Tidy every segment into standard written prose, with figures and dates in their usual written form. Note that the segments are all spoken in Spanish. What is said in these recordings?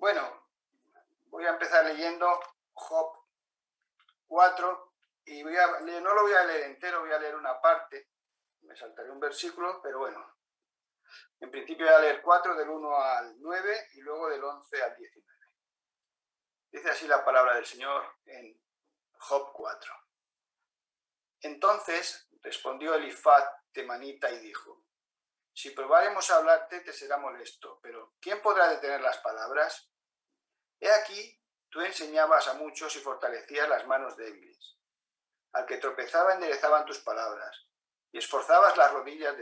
Bueno, voy a empezar leyendo Job 4 y no lo voy a leer entero, voy a leer una parte. Me saltaré un versículo, pero bueno. En principio voy a leer 4 del 1 al 9 y luego del 11 al 19. Dice así la palabra del Señor en Job 4. Entonces respondió Elifaz temanita y dijo: si probáremos a hablarte, te será molesto, pero ¿quién podrá detener las palabras? He aquí, tú enseñabas a muchos y fortalecías las manos débiles. Al que tropezaba enderezaban tus palabras, y esforzabas las rodillas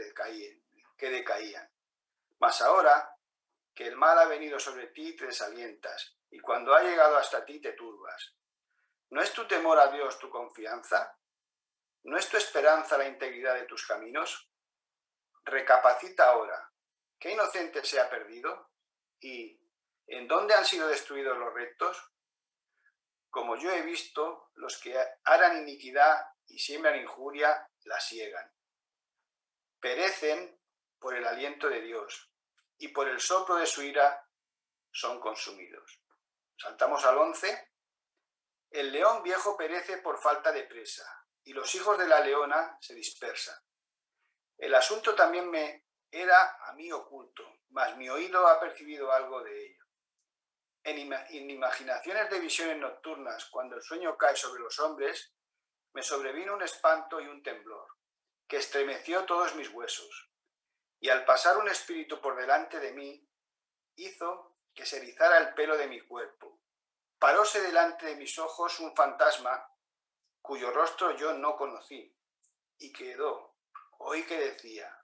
que decaían. Mas ahora, que el mal ha venido sobre ti, te desalientas, y cuando ha llegado hasta ti, te turbas. ¿No es tu temor a Dios tu confianza? ¿No es tu esperanza la integridad de tus caminos? Recapacita ahora. ¿Qué inocente se ha perdido? ¿Y en dónde han sido destruidos los rectos? Como yo he visto, los que harán iniquidad y siembran injuria, la siegan. Perecen por el aliento de Dios, y por el soplo de su ira son consumidos. Saltamos al 11. El león viejo perece por falta de presa, y los hijos de la leona se dispersan. El asunto también me era a mí oculto, mas mi oído ha percibido algo de ello. En imaginaciones de visiones nocturnas, cuando el sueño cae sobre los hombres, me sobrevino un espanto y un temblor, que estremeció todos mis huesos. Y al pasar un espíritu por delante de mí, hizo que se erizara el pelo de mi cuerpo. Paróse delante de mis ojos un fantasma, cuyo rostro yo no conocí, y quedó. Oí que decía: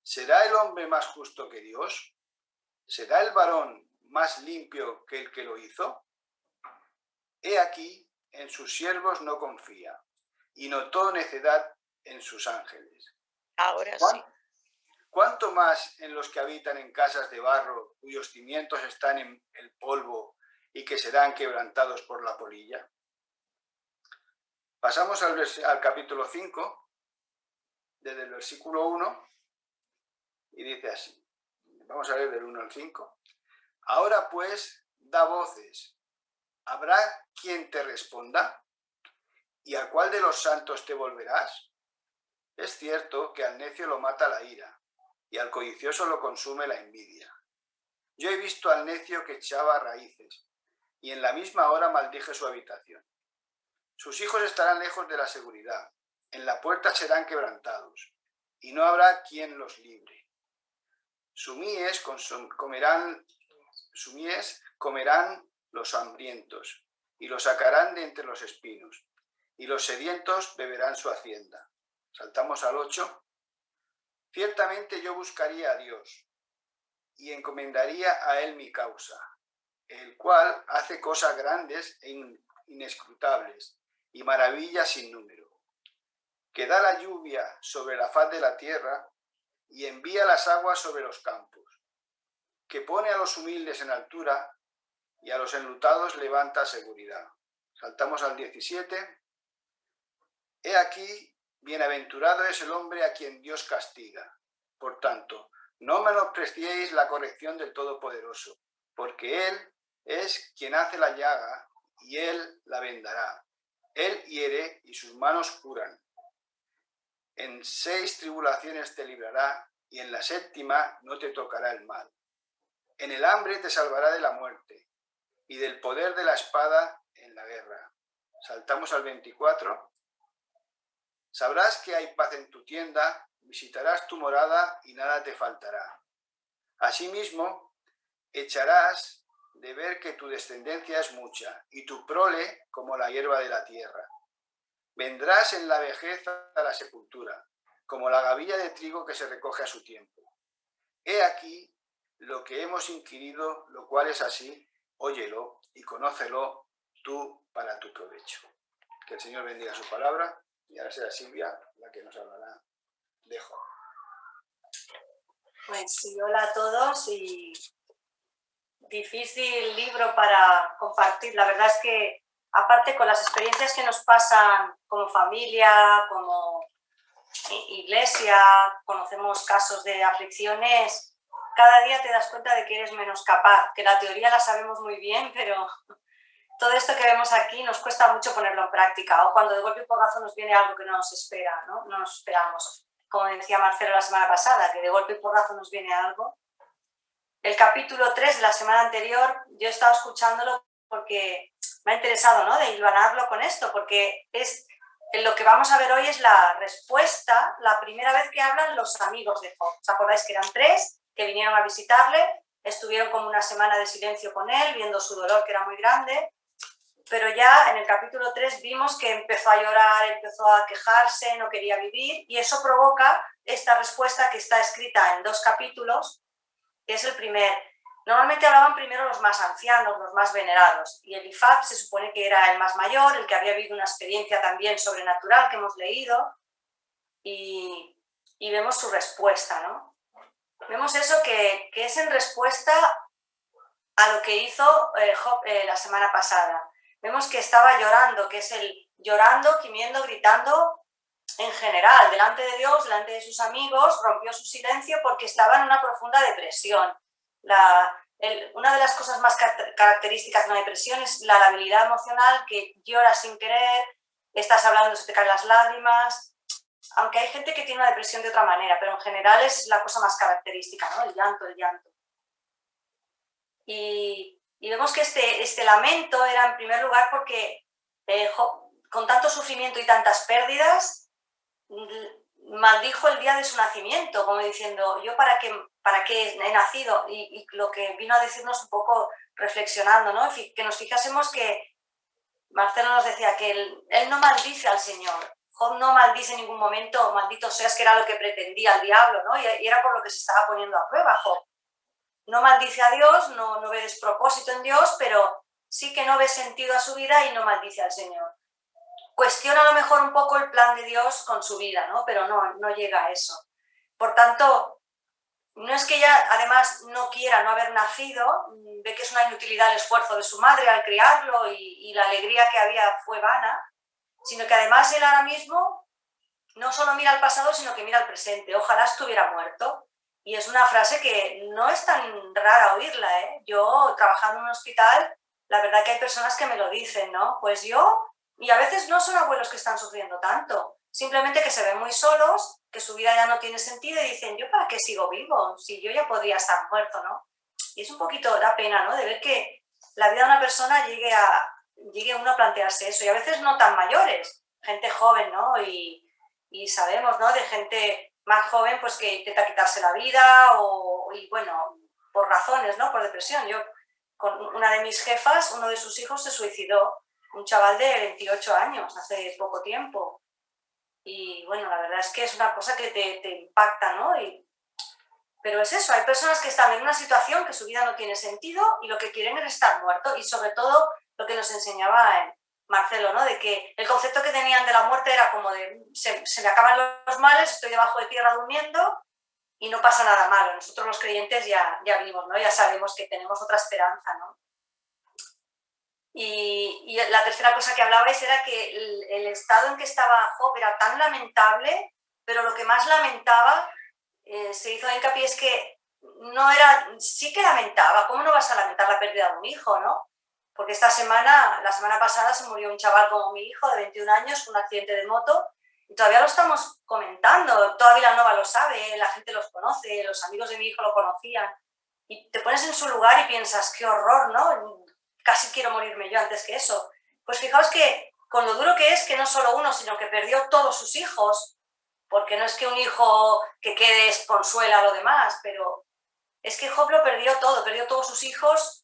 ¿será el hombre más justo que Dios? ¿Será el varón más limpio que el que lo hizo? He aquí, en sus siervos no confía, y notó necedad en sus ángeles. Ahora sí. ¿Cuánto más en los que habitan en casas de barro, cuyos cimientos están en el polvo y que serán quebrantados por la polilla? Pasamos al capítulo 5, desde el versículo 1, y dice así. Vamos a leer del 1 al 5. Ahora pues, da voces. ¿Habrá quien te responda? ¿Y a cuál de los santos te volverás? Es cierto que al necio lo mata la ira, y al codicioso lo consume la envidia. Yo he visto al necio que echaba raíces, y en la misma hora maldije su habitación. Sus hijos estarán lejos de la seguridad, en la puerta serán quebrantados, y no habrá quien los libre. Su mies comerán los hambrientos, y los sacarán de entre los espinos, y los sedientos beberán su hacienda. Saltamos al 8. Ciertamente yo buscaría a Dios, y encomendaría a él mi causa, el cual hace cosas grandes e inescrutables, y maravillas sin número, que da la lluvia sobre la faz de la tierra, y envía las aguas sobre los campos, que pone a los humildes en altura, y a los enlutados levanta seguridad. Saltamos al 17. He aquí, bienaventurado es el hombre a quien Dios castiga. Por tanto, no menospreciéis la corrección del Todopoderoso, porque Él es quien hace la llaga, y Él la vendará. Él hiere, y sus manos curan. En 6 tribulaciones te librará, y en la 7ª no te tocará el mal. En el hambre te salvará de la muerte, y del poder de la espada en la guerra. Saltamos al 24. Sabrás que hay paz en tu tienda, visitarás tu morada y nada te faltará. Asimismo, echarás de ver que tu descendencia es mucha, y tu prole como la hierba de la tierra. Vendrás en la vejez a la sepultura, como la gavilla de trigo que se recoge a su tiempo. He aquí lo que hemos inquirido, lo cual es así, óyelo y conócelo tú para tu provecho. Que el Señor bendiga su palabra, y ahora será Silvia la que nos hablará de Job. Pues sí, hola a todos, y difícil libro para compartir. La verdad es que, aparte, con las experiencias que nos pasan como familia, como iglesia, conocemos casos de aflicciones, cada día te das cuenta de que eres menos capaz, que la teoría la sabemos muy bien, pero todo esto que vemos aquí nos cuesta mucho ponerlo en práctica, o cuando de golpe y porrazo nos viene algo que no nos espera, ¿no? No nos esperamos. Como decía Marcelo la semana pasada, que de golpe y porrazo nos viene algo. El capítulo 3 de la semana anterior, yo he estado escuchándolo porque me ha interesado, ¿no?, de hilvanarlo con esto, porque lo que vamos a ver hoy es la respuesta, la primera vez que hablan los amigos de Job. ¿Os acordáis que eran 3 que vinieron a visitarle? Estuvieron como una semana de silencio con él, viendo su dolor, que era muy grande, pero ya en el capítulo 3 vimos que empezó a llorar, empezó a quejarse, no quería vivir, y eso provoca esta respuesta que está escrita en 2 capítulos, que es el primer. Normalmente hablaban primero los más ancianos, los más venerados, y Elifaz se supone que era el más mayor, el que había vivido una experiencia también sobrenatural que hemos leído, y vemos su respuesta, ¿no? Vemos eso que es en respuesta a lo que hizo Job la semana pasada. Vemos que estaba llorando, que es el llorando, gimiendo, gritando en general, delante de Dios, delante de sus amigos, rompió su silencio porque estaba en una profunda depresión. Una de las cosas más características de una depresión es la labilidad emocional, que lloras sin querer, estás hablando, se te caen las lágrimas, aunque hay gente que tiene una depresión de otra manera, pero en general es la cosa más característica, ¿no? El llanto, el llanto. Y vemos que este lamento era en primer lugar porque con tanto sufrimiento y tantas pérdidas, maldijo el día de su nacimiento, como diciendo, ¿yo para qué he nacido? Y lo que vino a decirnos un poco reflexionando, ¿no? Que nos fijásemos que Marcelo nos decía que él no maldice al Señor. Job no maldice en ningún momento, maldito seas, que era lo que pretendía el diablo, ¿no? Y era por lo que se estaba poniendo a prueba Job. No maldice a Dios, no ve despropósito en Dios, pero sí que no ve sentido a su vida y no maldice al Señor. Cuestiona a lo mejor un poco el plan de Dios con su vida, ¿no? Pero no llega a eso. Por tanto, no es que ella además no quiera no haber nacido, ve que es una inutilidad el esfuerzo de su madre al criarlo y la alegría que había fue vana, sino que además él ahora mismo no solo mira al pasado, sino que mira al presente. Ojalá estuviera muerto. Y es una frase que no es tan rara oírla, ¿eh? Yo, trabajando en un hospital, la verdad que hay personas que me lo dicen, ¿no? Pues yo, y a veces no son abuelos que están sufriendo tanto, simplemente que se ven muy solos, que su vida ya no tiene sentido y dicen, ¿yo para qué sigo vivo? Si yo ya podría estar muerto, ¿no? Y es un poquito, da pena, ¿no?, de ver que la vida de una persona llegue uno a plantearse eso, y a veces no tan mayores, gente joven, ¿no? Y sabemos, ¿no?, de gente más joven pues que intenta quitarse la vida y bueno, por razones, ¿no?, por depresión. Yo, con una de mis jefas, uno de sus hijos se suicidó, un chaval de 28 años, hace poco tiempo. Y bueno, la verdad es que es una cosa que te impacta, ¿no? Pero es eso, hay personas que están en una situación que su vida no tiene sentido y lo que quieren es estar muerto, y sobre todo lo que nos enseñaba Marcelo, ¿no?, de que el concepto que tenían de la muerte era como de se me acaban los males, estoy debajo de tierra durmiendo y no pasa nada malo. Nosotros los creyentes ya vimos, ¿no?, ya sabemos que tenemos otra esperanza, ¿no? Y la tercera cosa que hablabais era que el estado en que estaba Job era tan lamentable, pero lo que más lamentaba, se hizo hincapié, es que sí que lamentaba. ¿Cómo no vas a lamentar la pérdida de un hijo, no? Porque la semana pasada se murió un chaval como mi hijo de 21 años con un accidente de moto, y todavía lo estamos comentando, toda Vilanova lo sabe, la gente los conoce, los amigos de mi hijo lo conocían, y te pones en su lugar y piensas, qué horror, ¿no? Casi quiero morirme yo antes que eso. Pues fijaos que con lo duro que es que no solo uno, sino que perdió todos sus hijos, porque no es que un hijo que quede consuela a lo demás, pero es que Job lo perdió todo, perdió todos sus hijos,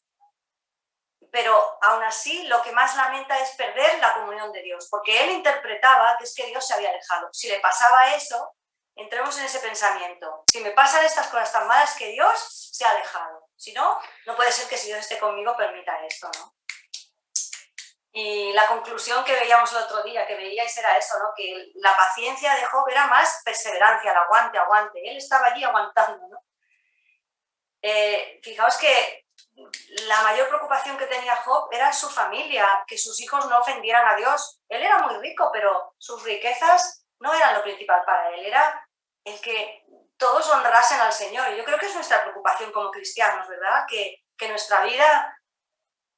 pero aún así lo que más lamenta es perder la comunión de Dios, porque él interpretaba que es que Dios se había alejado. Si le pasaba eso, entremos en ese pensamiento. Si me pasan estas cosas tan malas, que Dios se ha alejado. Si no, no puede ser que si Dios esté conmigo permita esto, ¿no? Y la conclusión que veíamos el otro día, que veíais, era eso, ¿no?, que la paciencia de Job era más perseverancia, el aguante. Él estaba allí aguantando, ¿no? Fijaos que la mayor preocupación que tenía Job era su familia, que sus hijos no ofendieran a Dios. Él era muy rico, pero sus riquezas no eran lo principal para él, era el que todos honrasen al Señor. Y yo creo que es nuestra preocupación como cristianos, ¿verdad? Que nuestra vida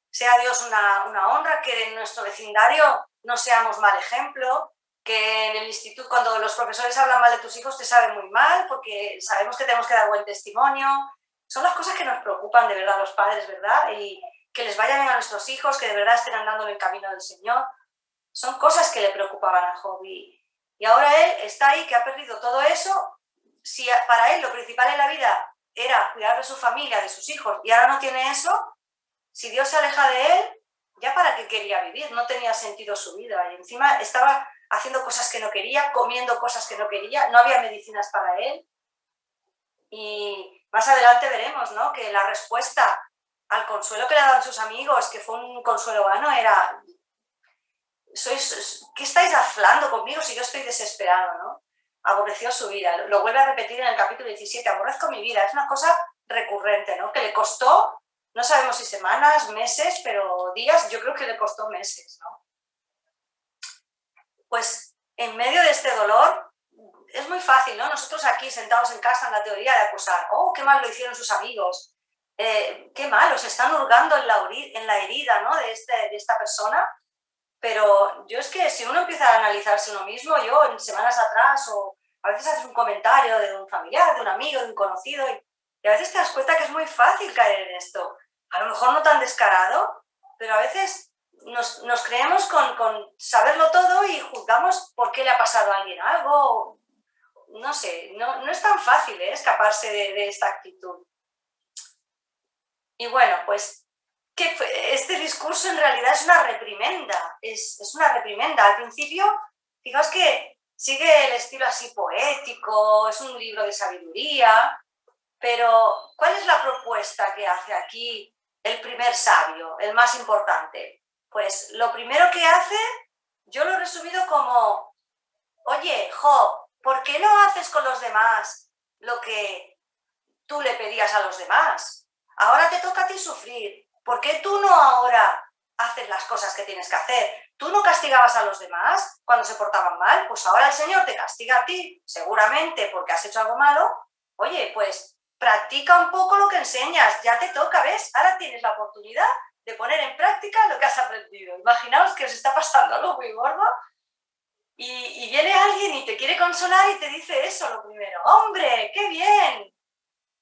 sea Dios una honra, que en nuestro vecindario no seamos mal ejemplo, que en el instituto, cuando los profesores hablan mal de tus hijos, te saben muy mal, porque sabemos que tenemos que dar buen testimonio. Son las cosas que nos preocupan de verdad los padres, ¿verdad? Y que les vaya bien a nuestros hijos, que de verdad estén andando en el camino del Señor. Son cosas que le preocupaban a Job. Y ahora él está ahí, que ha perdido todo eso. Si para él lo principal en la vida era cuidar de su familia, de sus hijos, y ahora no tiene eso, si Dios se aleja de él, ¿ya para qué quería vivir? No tenía sentido su vida. Y encima estaba haciendo cosas que no quería, comiendo cosas que no quería, no había medicinas para él. Y más adelante veremos, ¿no?, que la respuesta al consuelo que le daban sus amigos, que fue un consuelo vano, era: ¿qué estáis hablando conmigo si yo estoy desesperado, ¿no? Aborreció su vida. Lo vuelve a repetir en el capítulo 17, aborrezco mi vida. Es una cosa recurrente, ¿no?, que le costó, no sabemos si semanas, meses, pero días, yo creo que le costó meses, ¿no? Pues en medio de este dolor es muy fácil, ¿no? Nosotros aquí sentados en casa en la teoría de acusar: oh, qué mal lo hicieron sus amigos, qué mal, os están hurgando en la herida, ¿no?, de esta persona. Pero yo es que si uno empieza a analizarse uno mismo, yo en semanas atrás, o a veces haces un comentario de un familiar, de un amigo, de un conocido, y a veces te das cuenta que es muy fácil caer en esto. A lo mejor no tan descarado, pero a veces nos creemos con saberlo todo y juzgamos por qué le ha pasado a alguien algo. No sé, no es tan fácil, ¿eh?, escaparse de esta actitud. Y bueno, pues este discurso en realidad es una reprimenda, es una reprimenda. Al principio, fijaos que sigue el estilo así poético, es un libro de sabiduría, pero ¿cuál es la propuesta que hace aquí el primer sabio, el más importante? Pues lo primero que hace, yo lo he resumido como: oye, Job, ¿por qué no haces con los demás lo que tú le pedías a los demás? Ahora te toca a ti sufrir. ¿Por qué tú no ahora haces las cosas que tienes que hacer? ¿Tú no castigabas a los demás cuando se portaban mal? Pues ahora el Señor te castiga a ti, seguramente porque has hecho algo malo. Oye, pues practica un poco lo que enseñas, ya te toca, ¿ves? Ahora tienes la oportunidad de poner en práctica lo que has aprendido. Imaginaos que os está pasando algo muy gordo y viene alguien y te quiere consolar y te dice eso lo primero: ¡hombre, qué bien!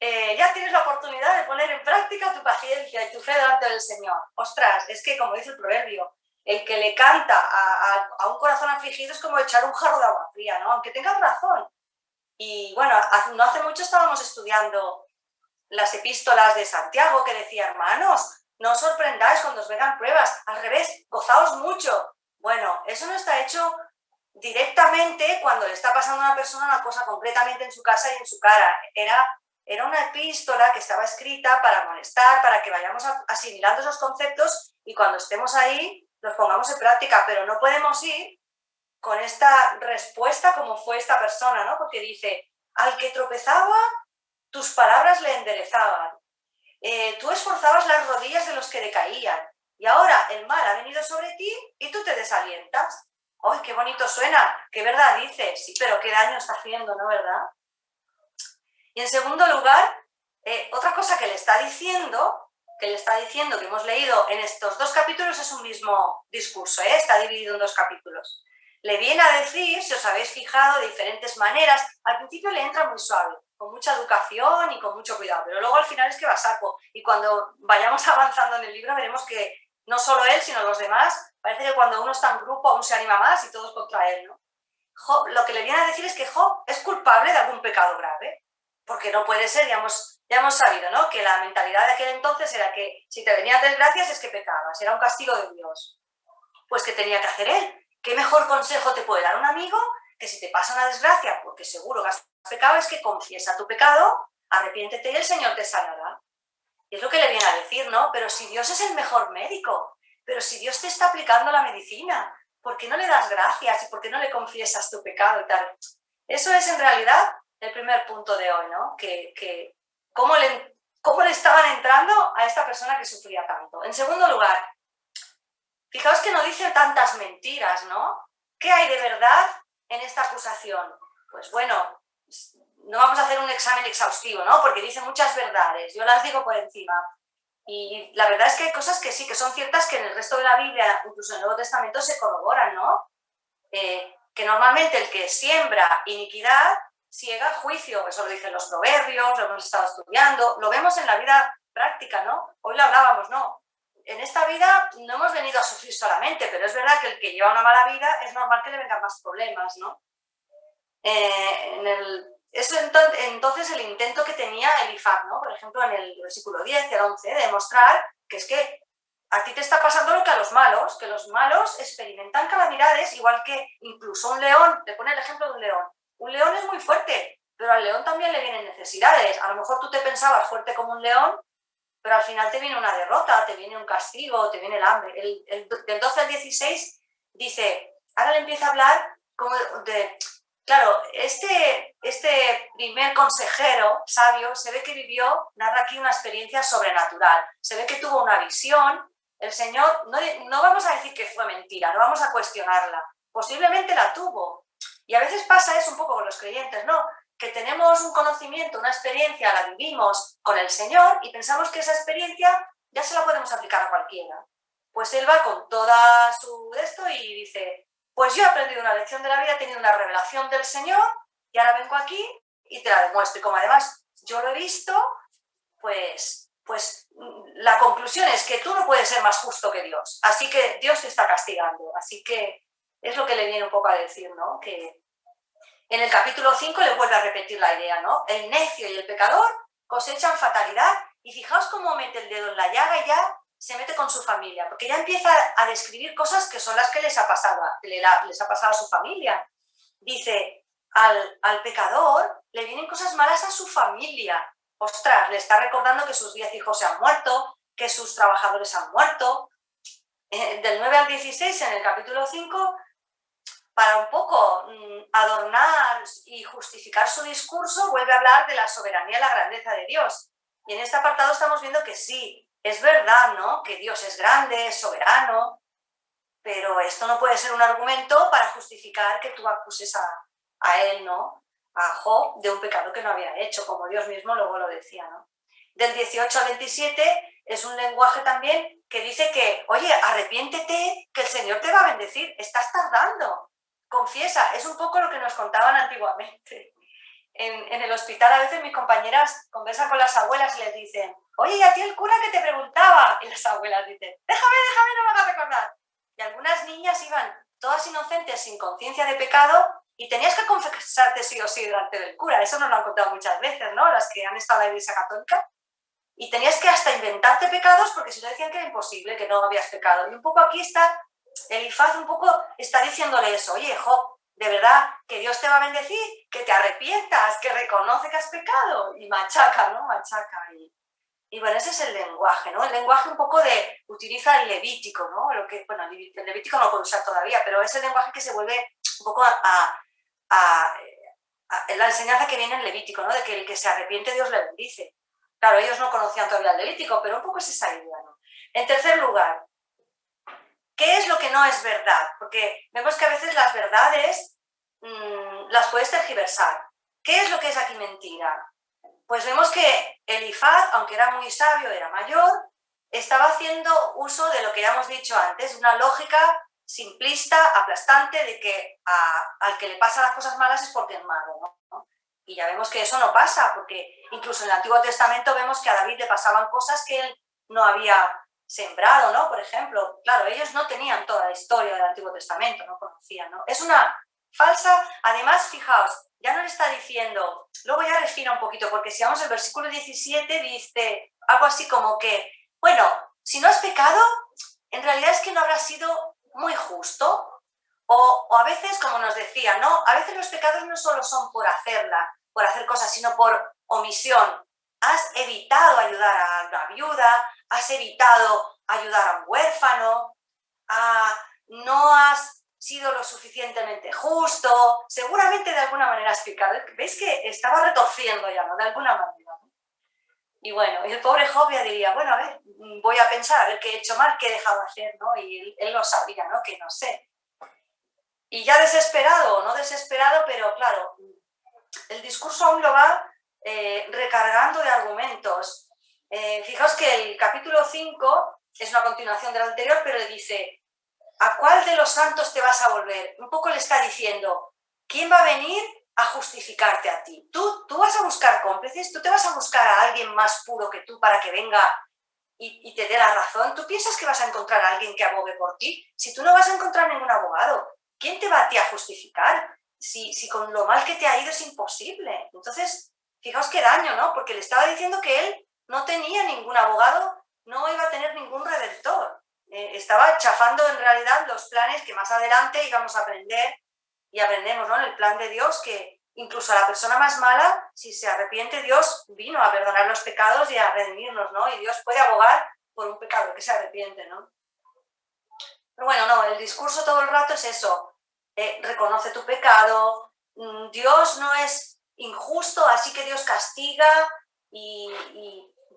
Ya tienes la oportunidad de poner en práctica tu paciencia y tu fe delante del Señor. Ostras, es que como dice el proverbio, el que le canta a un corazón afligido es como echar un jarro de agua fría, ¿no?, aunque tengas razón. Y bueno, no hace mucho estábamos estudiando las epístolas de Santiago, que decía: hermanos, no os sorprendáis cuando os vengan pruebas, al revés, gozaos mucho. Bueno, eso no está hecho directamente cuando le está pasando a una persona una cosa concretamente en su casa y en su cara. Era una epístola que estaba escrita para molestar, para que vayamos asimilando esos conceptos y cuando estemos ahí los pongamos en práctica, pero no podemos ir con esta respuesta como fue esta persona, ¿no? Porque dice: al que tropezaba, tus palabras le enderezaban. Tú esforzabas las rodillas de los que decaían y ahora el mal ha venido sobre ti y tú te desalientas. ¡Ay, qué bonito suena! ¿Qué verdad dice? Sí, pero qué daño está haciendo, ¿no, verdad? Y en segundo lugar, otra cosa que le está diciendo, que hemos leído en estos dos capítulos, es un mismo discurso, ¿eh? Está dividido en dos capítulos. Le viene a decir, si os habéis fijado, de diferentes maneras. Al principio le entra muy suave, con mucha educación y con mucho cuidado, pero luego al final es que va a saco. Y cuando vayamos avanzando en el libro veremos que no solo él, sino los demás, parece que cuando uno está en grupo aún se anima más y todos contra él, ¿no? Job, lo que le viene a decir es que Job es culpable de algún pecado grave. Porque no puede ser, ya hemos sabido, ¿no?, que la mentalidad de aquel entonces era que si te venían desgracias es que pecabas, era un castigo de Dios. Pues ¿qué tenía que hacer él? ¿Qué mejor consejo te puede dar un amigo que si te pasa una desgracia, porque seguro que has pecado, es que confiesa tu pecado, arrepiéntete y el Señor te sanará? Y es lo que le viene a decir, ¿no? Pero si Dios es el mejor médico, pero si Dios te está aplicando la medicina, ¿por qué no le das gracias y por qué no le confiesas tu pecado y tal? Eso es en realidad el primer punto de hoy, ¿no? ¿Cómo le estaban entrando a esta persona que sufría tanto? En segundo lugar, fijaos que no dice tantas mentiras, ¿no? ¿Qué hay de verdad en esta acusación? Pues bueno, no vamos a hacer un examen exhaustivo, ¿no? Porque dice muchas verdades, yo las digo por encima. Y la verdad es que hay cosas que sí, que son ciertas, que en el resto de la Biblia, incluso en el Nuevo Testamento, se corroboran, ¿no? Que normalmente el que siembra iniquidad ciega juicio, eso lo dicen los proverbios, lo hemos estado estudiando, lo vemos en la vida práctica, ¿no? Hoy lo hablábamos, ¿no? En esta vida no hemos venido a sufrir solamente, pero es verdad que el que lleva una mala vida es normal que le vengan más problemas, ¿no? Entonces el intento que tenía Elifaz, ¿no? Por ejemplo, en el versículo 10 y el 11, de demostrar que es que a ti te está pasando lo que a los malos, que los malos experimentan calamidades, igual que incluso un león, te pone el ejemplo de un león. Un león es muy fuerte, pero al león también le vienen necesidades. A lo mejor tú te pensabas fuerte como un león, pero al final te viene una derrota, te viene un castigo, te viene el hambre. Del 12 al 16 dice, ahora le empieza a hablar como de claro, este primer consejero sabio se ve que vivió, narra aquí una experiencia sobrenatural, se ve que tuvo una visión, el Señor, no vamos a decir que fue mentira, no vamos a cuestionarla, posiblemente la tuvo. Y a veces pasa eso un poco con los creyentes, ¿no? Que tenemos un conocimiento, una experiencia, la vivimos con el Señor y pensamos que esa experiencia ya se la podemos aplicar a cualquiera. Pues Él va con toda su esto y dice, pues yo he aprendido una lección de la vida, he tenido una revelación del Señor y ahora vengo aquí y te la demuestro. Y como además yo lo he visto, pues la conclusión es que tú no puedes ser más justo que Dios. Así que Dios te está castigando. Así que es lo que le viene un poco a decir, ¿no? Que en el capítulo 5 le vuelve a repetir la idea, ¿no? El necio y el pecador cosechan fatalidad y fijaos cómo mete el dedo en la llaga y ya se mete con su familia, porque ya empieza a describir cosas que son las que les ha pasado a su familia. Dice, al pecador le vienen cosas malas a su familia. Ostras, le está recordando que sus 10 hijos se han muerto, que sus trabajadores han muerto. Del 9 al 16, en el capítulo 5, para un poco adornar y justificar su discurso, vuelve a hablar de la soberanía y la grandeza de Dios. Y en este apartado estamos viendo que sí, es verdad, ¿no? Que Dios es grande, es soberano, pero esto no puede ser un argumento para justificar que tú acuses a él, ¿no? A Job de un pecado que no había hecho, como Dios mismo luego lo decía, ¿no? Del 18 al 27 es un lenguaje también que dice que, oye, arrepiéntete, que el Señor te va a bendecir, estás tardando, confiesa, es un poco lo que nos contaban antiguamente. En el hospital a veces mis compañeras conversan con las abuelas y les dicen, oye, ¿y a ti el cura que te preguntaba? Y las abuelas dicen, déjame, no me hagas recordar. Y algunas niñas iban todas inocentes, sin conciencia de pecado, y tenías que confesarte sí o sí delante del cura. Eso nos lo han contado muchas veces, ¿no? Las que han estado en la Iglesia Católica. Y tenías que hasta inventarte pecados porque si no decían que era imposible, que no habías pecado. Y un poco aquí está, Elifaz un poco está diciéndole eso, oye, Job, de verdad, que Dios te va a bendecir, que te arrepientas, que reconoce que has pecado, y machaca, ¿no? Machaca. Y bueno, ese es el lenguaje, ¿no? El lenguaje un poco utiliza el Levítico, ¿no? Bueno, el Levítico no lo puedo usar todavía, pero es el lenguaje que se vuelve un poco a la enseñanza que viene en Levítico, ¿no? De que el que se arrepiente Dios le bendice. Claro, ellos no conocían todavía el Levítico, pero un poco es esa idea, ¿no? En tercer lugar, ¿qué es lo que no es verdad? Porque vemos que a veces las verdades las puedes tergiversar. ¿Qué es lo que es aquí mentira? Pues vemos que Elifaz, aunque era muy sabio, era mayor, estaba haciendo uso de lo que ya hemos dicho antes, una lógica simplista, aplastante, de que al que le pasan las cosas malas es porque es malo, ¿no? Y ya vemos que eso no pasa, porque incluso en el Antiguo Testamento vemos que a David le pasaban cosas que él no había sembrado, ¿no? Por ejemplo, claro, ellos no tenían toda la historia del Antiguo Testamento, no conocían, ¿no? Es una falsa, además, fijaos, ya no le está diciendo, luego ya refina un poquito, porque si vamos al versículo 17 dice algo así como que, bueno, si no has pecado, en realidad es que no habrás sido muy justo, o a veces, como nos decía, ¿no? A veces los pecados no solo son por hacer cosas, sino por omisión. Has evitado ayudar a una viuda, has evitado ayudar a un huérfano, no has sido lo suficientemente justo, seguramente de alguna manera has pecado. ¿Veis que estaba retorciendo ya, ¿no? De alguna manera, ¿no? Y bueno, el pobre Job ya diría, bueno, a ver, voy a pensar, a ver qué he hecho mal, qué he dejado de hacer, ¿no? Y él lo sabía, ¿no? Que no sé. Y ya desesperado, no desesperado, pero claro, el discurso aún lo va recargando de argumentos. Fijaos que el capítulo 5 es una continuación del anterior, pero le dice, ¿a cuál de los santos te vas a volver? Un poco le está diciendo, ¿quién va a venir a justificarte a ti? ¿Tú vas a buscar cómplices? ¿Tú te vas a buscar a alguien más puro que tú para que venga y te dé la razón? ¿Tú piensas que vas a encontrar a alguien que abogue por ti? Si tú no vas a encontrar ningún abogado, ¿quién te va a ti a justificar? Si con lo mal que te ha ido es imposible. Entonces, fijaos qué daño, ¿no? Porque le estaba diciendo que él no tenía ningún abogado, no iba a tener ningún redentor. Estaba chafando en realidad los planes que más adelante íbamos a aprender y aprendemos, ¿no? En el plan de Dios, que incluso a la persona más mala, si se arrepiente, Dios vino a perdonar los pecados y a redimirnos, ¿no? Y Dios puede abogar por un pecado que se arrepiente, ¿no? Pero bueno, no, el discurso todo el rato es eso. Reconoce tu pecado, Dios no es injusto, así que Dios castiga y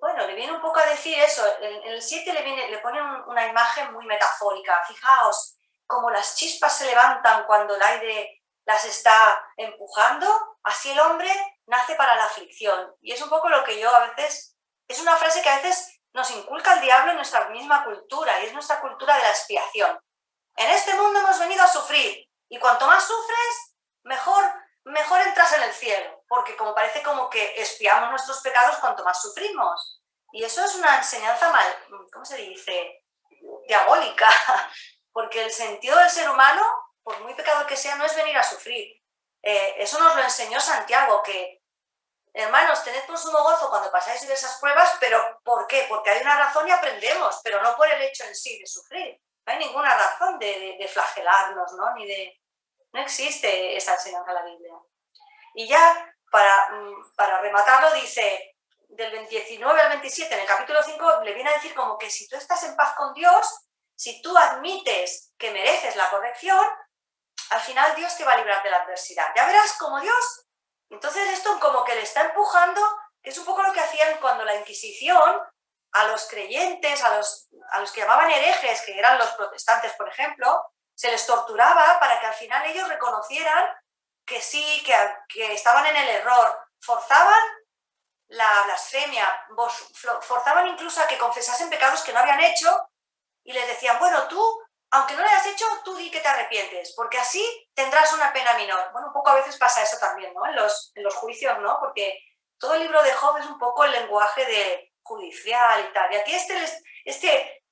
bueno, le viene un poco a decir eso. En el 7 le pone una imagen muy metafórica. Fijaos, como las chispas se levantan cuando el aire las está empujando, así el hombre nace para la aflicción. Y es un poco lo que yo a veces, es una frase que a veces nos inculca el diablo en nuestra misma cultura, y es nuestra cultura de la expiación. En este mundo hemos venido a sufrir, y cuanto más sufres, mejor entras en el cielo, porque como parece como que expiamos nuestros pecados cuanto más sufrimos. Y eso es una enseñanza ¿cómo se dice? Diabólica, porque el sentido del ser humano, por muy pecado que sea, no es venir a sufrir. Eso nos lo enseñó Santiago, que hermanos, tened por sumo gozo cuando pasáis diversas pruebas, pero ¿por qué? Porque hay una razón y aprendemos, pero no por el hecho en sí de sufrir. No hay ninguna razón de flagelarnos, ¿no? No existe esa enseñanza en la Biblia. Y ya, para rematarlo, dice, del 19 al 27, en el capítulo 5, le viene a decir como que si tú estás en paz con Dios, si tú admites que mereces la corrección, al final Dios te va a librar de la adversidad. Ya verás como Dios. Entonces esto como que le está empujando, que es un poco lo que hacían cuando la Inquisición, a los creyentes, a los que llamaban herejes, que eran los protestantes, por ejemplo, se les torturaba para que al final ellos reconocieran que sí, que estaban en el error. Forzaban la blasfemia, forzaban incluso a que confesasen pecados que no habían hecho y les decían, bueno, tú, aunque no lo hayas hecho, tú di que te arrepientes, porque así tendrás una pena menor. Bueno, un poco a veces pasa eso también, ¿no? En los juicios, ¿no? Porque todo el libro de Job es un poco el lenguaje de judicial y tal. Y aquí este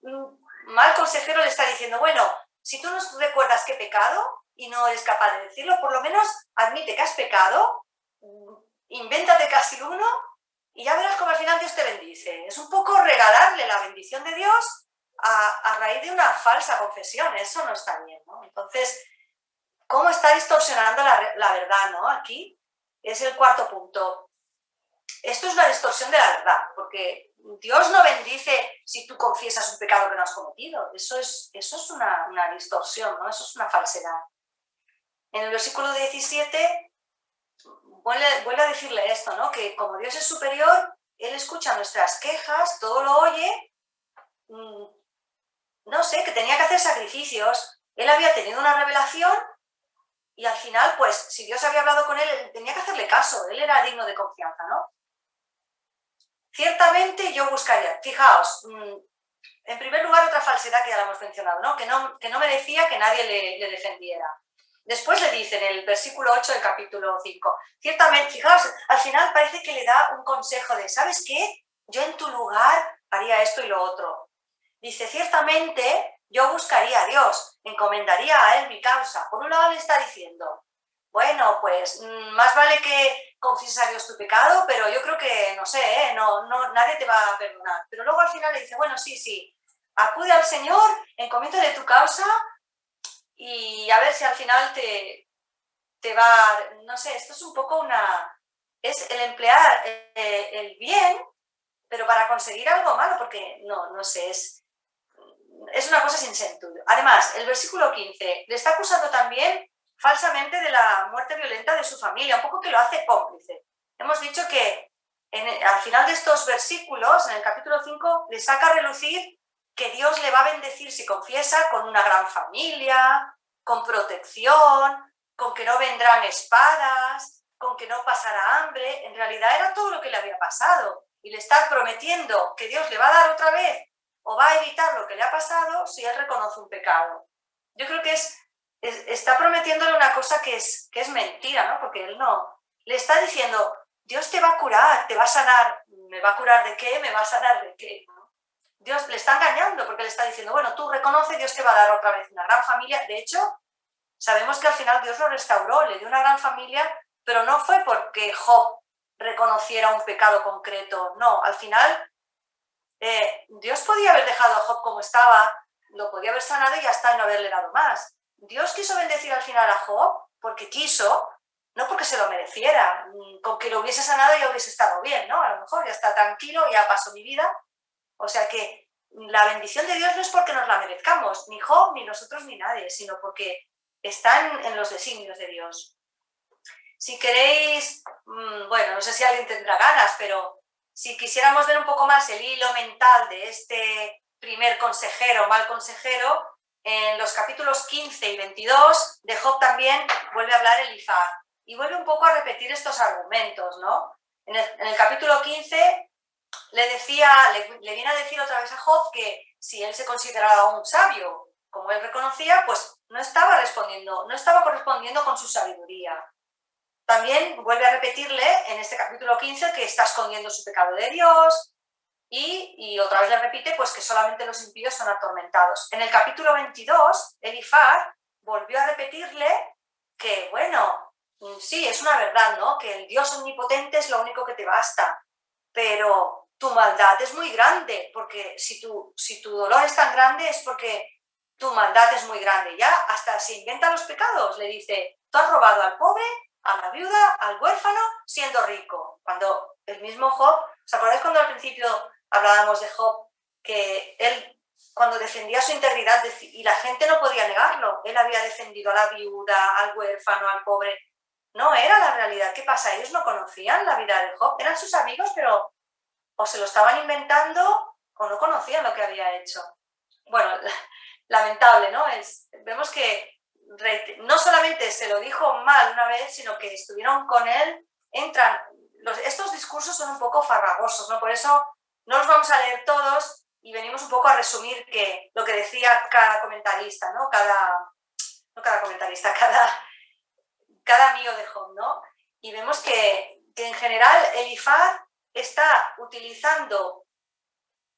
mal consejero le está diciendo, bueno, si tú no recuerdas que he pecado y no eres capaz de decirlo, por lo menos admite que has pecado, invéntate casi uno y ya verás cómo al final Dios te bendice. Es un poco regalarle la bendición de Dios a raíz de una falsa confesión. Eso no está bien, ¿no? Entonces, ¿cómo está distorsionando la verdad, ¿no? Aquí es el cuarto punto. Esto es una distorsión de la verdad, porque Dios no bendice si tú confiesas un pecado que no has cometido. Eso es una distorsión, ¿no? Eso es una falsedad. En el versículo 17 vuelve a decirle esto, ¿no? Que como Dios es superior, Él escucha nuestras quejas, todo lo oye, no sé, que tenía que hacer sacrificios. Él había tenido una revelación y al final, pues, si Dios había hablado con él tenía que hacerle caso. Él era digno de confianza, ¿no? Ciertamente yo buscaría, fijaos, en primer lugar otra falsedad que ya la hemos mencionado, ¿no? Que no merecía que nadie le defendiera. Después le dice en el versículo 8 del capítulo 5, ciertamente, fijaos, al final parece que le da un consejo de, ¿sabes qué? Yo en tu lugar haría esto y lo otro. Dice, ciertamente yo buscaría a Dios, encomendaría a Él mi causa. Por un lado le está diciendo, bueno, pues más vale que confieses a Dios tu pecado, pero yo creo que, no sé, nadie te va a perdonar. Pero luego al final le dice, bueno, sí, acude al Señor, encomiéndale tu causa y a ver si al final te va, no sé, esto es un poco es el emplear el bien, pero para conseguir algo malo, porque no sé, es una cosa sin sentido. Además, el versículo 15 le está acusando también falsamente de la muerte violenta de su familia, un poco que lo hace cómplice. Hemos dicho que al final de estos versículos, en el capítulo 5, le saca a relucir que Dios le va a bendecir si confiesa con una gran familia, con protección, con que no vendrán espadas, con que no pasara hambre, en realidad era todo lo que le había pasado. Y le está prometiendo que Dios le va a dar otra vez o va a evitar lo que le ha pasado si él reconoce un pecado. Yo creo que está prometiéndole una cosa que es mentira, ¿no? Porque él no. Le está diciendo, Dios te va a curar, te va a sanar. ¿Me va a curar de qué? ¿Me va a sanar de qué? ¿No? Dios le está engañando porque le está diciendo, bueno, tú reconoce, Dios te va a dar otra vez una gran familia. De hecho, sabemos que al final Dios lo restauró, le dio una gran familia, pero no fue porque Job reconociera un pecado concreto. No, al final Dios podía haber dejado a Job como estaba, lo podía haber sanado y ya está, y no haberle dado más. Dios quiso bendecir al final a Job porque quiso, no porque se lo mereciera. Con que lo hubiese sanado ya hubiese estado bien, ¿no? A lo mejor ya está tranquilo, ya pasó mi vida. O sea que la bendición de Dios no es porque nos la merezcamos, ni Job, ni nosotros, ni nadie, sino porque están en los designios de Dios. Si queréis, bueno, no sé si alguien tendrá ganas, pero si quisiéramos ver un poco más el hilo mental de este primer consejero, mal consejero, en los capítulos 15 y 22 de Job también vuelve a hablar Elifaz y vuelve un poco a repetir estos argumentos, ¿no? En el capítulo 15 le viene a decir otra vez a Job que si él se consideraba un sabio, como él reconocía, pues no estaba correspondiendo con su sabiduría. También vuelve a repetirle en este capítulo 15 que está escondiendo su pecado de Dios y otra vez le repite pues que solamente los impíos son atormentados. En el capítulo 22, Elifaz volvió a repetirle que, bueno, sí, es una verdad, ¿no? Que el Dios omnipotente es lo único que te basta, pero tu maldad es muy grande, porque si tu dolor es tan grande es porque tu maldad es muy grande. Ya hasta se inventa los pecados, le dice, tú has robado al pobre, a la viuda, al huérfano, siendo rico. Cuando el mismo Job, ¿os acordáis cuando al principio hablábamos de Job, que él cuando defendía su integridad y la gente no podía negarlo, él había defendido a la viuda, al huérfano, al pobre? No era la realidad. ¿Qué pasa? Ellos no conocían la vida de Job, eran sus amigos, pero o se lo estaban inventando o no conocían lo que había hecho. Bueno, lamentable, ¿no? Vemos que no solamente se lo dijo mal una vez, sino que estuvieron con él, estos discursos son un poco farragosos, ¿no? Por eso no los vamos a leer todos y venimos un poco a resumir lo que decía cada comentarista, ¿no? Cada amigo de Job, ¿no? Y vemos que en general Elifaz está utilizando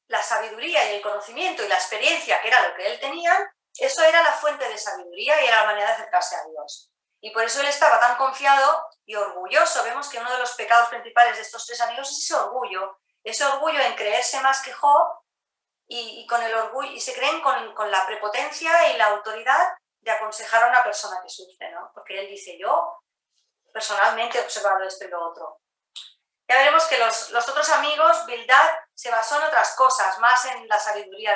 la sabiduría y el conocimiento y la experiencia, que era lo que él tenía, eso era la fuente de sabiduría y era la manera de acercarse a Dios. Y por eso él estaba tan confiado y orgulloso. Vemos que uno de los pecados principales de estos tres amigos es ese orgullo en creerse más que Job y con el orgullo, y se creen con la prepotencia y la autoridad de aconsejar a una persona que sufre, ¿no? Porque él dice, yo personalmente he observado esto y lo otro. Ya veremos que los otros amigos, Bildad se basó en otras cosas, más en la sabiduría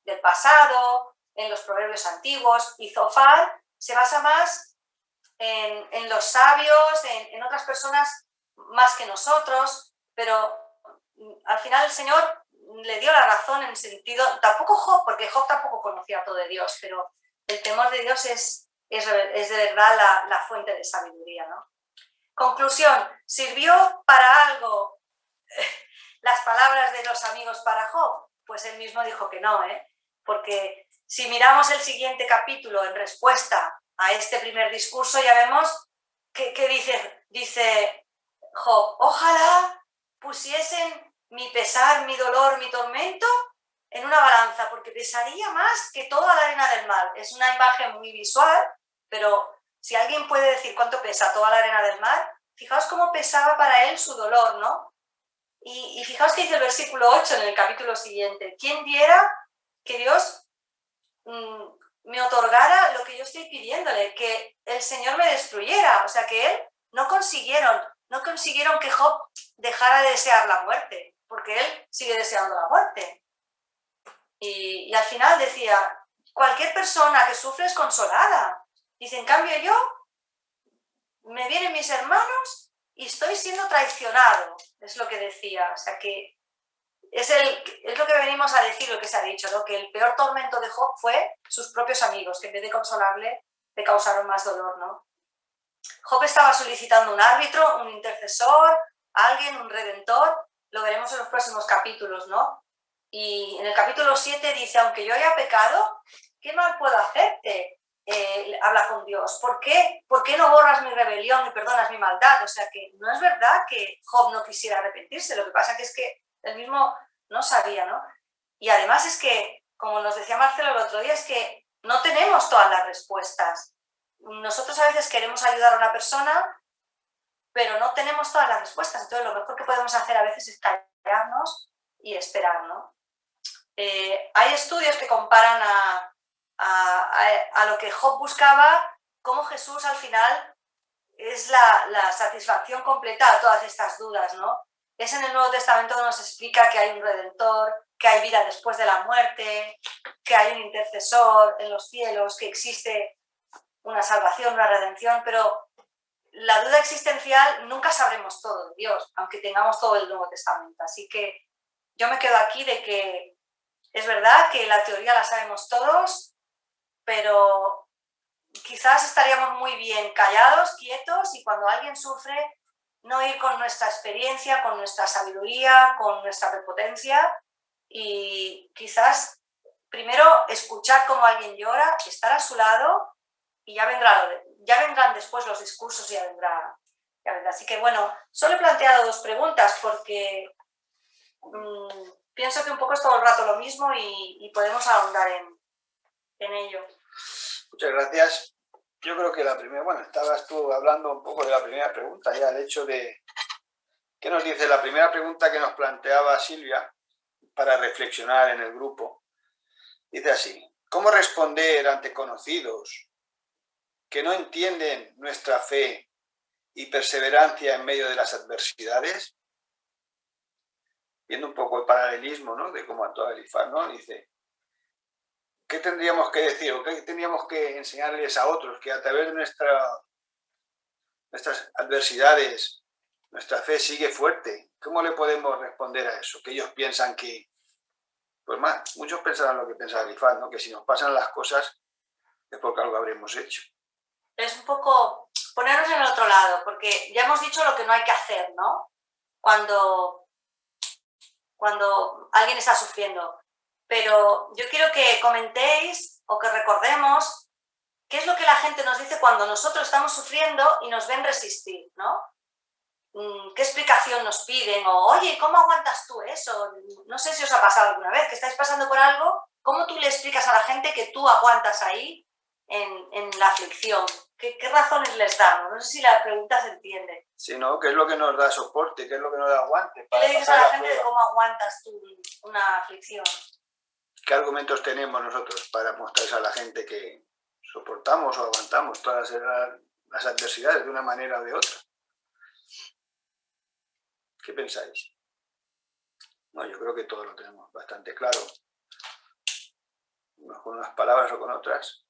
del pasado, en los proverbios antiguos, y Zofar se basa más en los sabios, en otras personas más que nosotros, pero al final el Señor le dio la razón en el sentido, tampoco Job, porque Job tampoco conocía todo de Dios, pero el temor de Dios es de verdad la fuente de sabiduría, ¿no? Conclusión, ¿sirvió para algo las palabras de los amigos para Job? Pues él mismo dijo que no, porque si miramos el siguiente capítulo en respuesta a este primer discurso, ya vemos que dice Job, ojalá pusiesen mi pesar, mi dolor, mi tormento en una balanza, porque pesaría más que toda la arena del mar. Es una imagen muy visual, pero si alguien puede decir cuánto pesa toda la arena del mar, fijaos cómo pesaba para él su dolor, ¿no? Y fijaos que dice el versículo 8 en el capítulo siguiente, ¿quién diera que Dios me otorgara lo que yo estoy pidiéndole? Que el Señor me destruyera. O sea que él no consiguieron que Job dejara de desear la muerte, porque él sigue deseando la muerte. Y al final decía, cualquier persona que sufre es consolada. Dice, en cambio yo, me vienen mis hermanos y estoy siendo traicionado, es lo que decía. O sea que es lo que venimos a decir, lo que se ha dicho, ¿no? Que el peor tormento de Job fue sus propios amigos, que en vez de consolarle, le causaron más dolor, ¿no? Job estaba solicitando un árbitro, un intercesor, alguien, un redentor. Lo veremos en los próximos capítulos, ¿no? Y en el capítulo 7 dice, aunque yo haya pecado, ¿qué mal puedo hacerte? Habla con Dios. ¿Por qué? ¿Por qué no borras mi rebelión y perdonas mi maldad? O sea que no es verdad que Job no quisiera arrepentirse, lo que pasa que es que él mismo no sabía, ¿no? Y además es que, como nos decía Marcelo el otro día, es que no tenemos todas las respuestas. Nosotros a veces queremos ayudar a una persona, pero no tenemos todas las respuestas. Entonces lo mejor que podemos hacer a veces es callarnos y esperar, ¿no? Hay estudios que comparan a lo que Job buscaba, cómo Jesús al final es la satisfacción completa a todas estas dudas, ¿no? Es en el Nuevo Testamento donde nos explica que hay un redentor, que hay vida después de la muerte, que hay un intercesor en los cielos, que existe una salvación, una redención, pero la duda existencial nunca sabremos todo de Dios, aunque tengamos todo el Nuevo Testamento. Así que yo me quedo aquí de que es verdad que la teoría la sabemos todos, pero quizás estaríamos muy bien callados, quietos, y cuando alguien sufre, no ir con nuestra experiencia, con nuestra sabiduría, con nuestra prepotencia, y quizás primero escuchar cómo alguien llora, estar a su lado, y ya vendrán después los discursos y ya vendrá. Así que bueno, solo he planteado 2 preguntas porque pienso que un poco es todo el rato lo mismo y podemos ahondar en ello. Muchas gracias. Yo creo que la primera, bueno, estabas tú hablando un poco de la primera pregunta, ya el hecho de, ¿qué nos dice la primera pregunta que nos planteaba Silvia para reflexionar en el grupo? Dice así, ¿cómo responder ante conocidos que no entienden nuestra fe y perseverancia en medio de las adversidades? Viendo un poco el paralelismo, ¿no?, de cómo actuaba Elifaz, ¿no? Dice, ¿qué tendríamos que decir o qué tendríamos que enseñarles a otros que a través de nuestras adversidades nuestra fe sigue fuerte? ¿Cómo le podemos responder a eso? Que ellos piensan que, pues más, muchos pensarán lo que piensa Elifaz, ¿no?, que si nos pasan las cosas es porque algo habremos hecho. Es un poco ponernos en el otro lado, porque ya hemos dicho lo que no hay que hacer, ¿no? Cuando alguien está sufriendo. Pero yo quiero que comentéis o que recordemos qué es lo que la gente nos dice cuando nosotros estamos sufriendo y nos ven resistir, ¿no? ¿Qué explicación nos piden? O, oye, ¿cómo aguantas tú eso? No sé si os ha pasado alguna vez que estáis pasando por algo, ¿cómo tú le explicas a la gente que tú aguantas ahí en la aflicción? ¿Qué razones les damos? No sé si la pregunta se entiende. Sí, ¿no? ¿Qué es lo que nos da soporte? ¿Qué es lo que nos da aguante? ¿Qué le dices a la gente de cómo aguantas tú una aflicción? ¿Qué argumentos tenemos nosotros para mostrarles a la gente que soportamos o aguantamos todas las adversidades de una manera o de otra? ¿Qué pensáis? No, yo creo que todo lo tenemos bastante claro, unos con unas palabras o con otras.